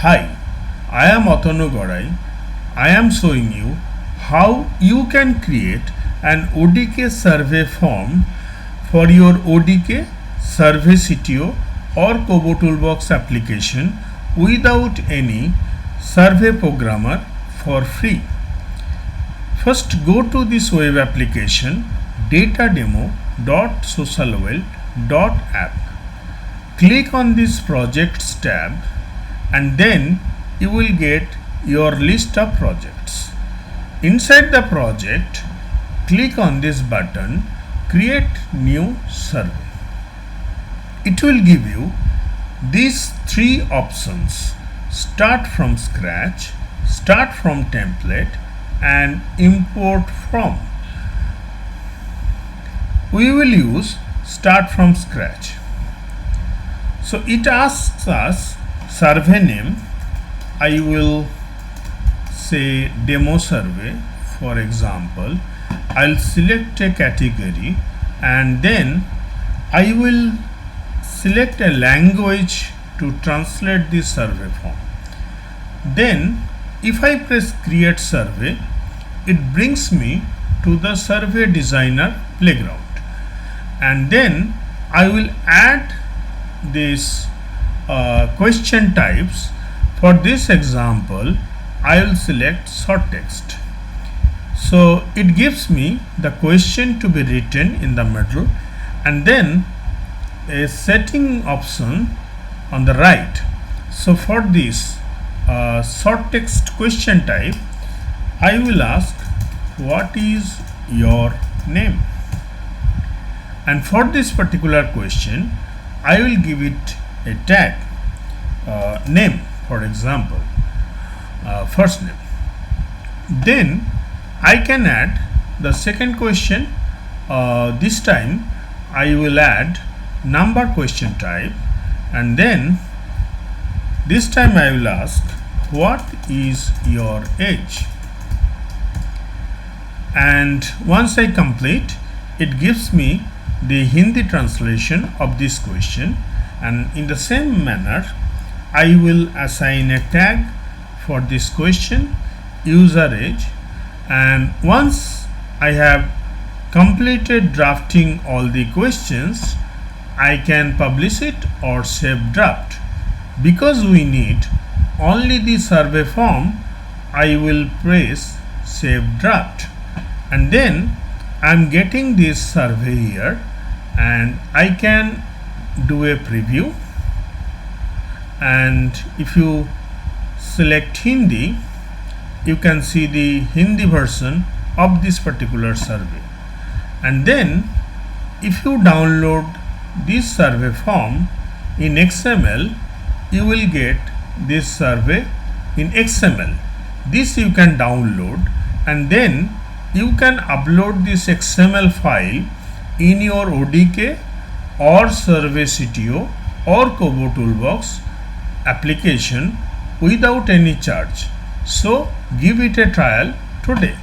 Hi, I am Atanu Gorai. I am showing you how you can create an ODK survey form for your ODK SurveyCTO or KoboToolBox application without any survey programmer for free. First, go to this web application datademo.socialworld.app. Click on this projects tab and then you will get your list of projects. Inside the project, click on this button create new survey. It will give you these three options: start from scratch, start from template, and import from. We will use start from scratch. So it asks us survey name. I will say demo survey for example. I'll select a category and then I will select a language to translate this survey form. Then if I press create survey, it brings me to the survey designer playground, and then I will add this question types. For this example, I will select short text. So it gives me the question to be written in the middle and then a setting option on the right. So for this short text question type, I will ask what is your name, and for this particular question I will give it a tag name, for example first name. Then I can add the second question. This time I will add number question type, and then this time I will ask what is your age, and once I complete, it gives me the Hindi translation of this question. And in the same manner I will assign a tag for this question, user age, and once I have completed drafting all the questions, I can publish it or save draft. Because we need only the survey form, I will press save draft, and then I am getting this survey here, and I can do a preview. And if you select Hindi, you can see the Hindi version of this particular survey. And then if you download this survey form in XML, you will get this survey in XML. This you can download, and then you can upload this XML file in your ODK or SurveyCTO or KoboToolBox application without any charge. So give it a trial today.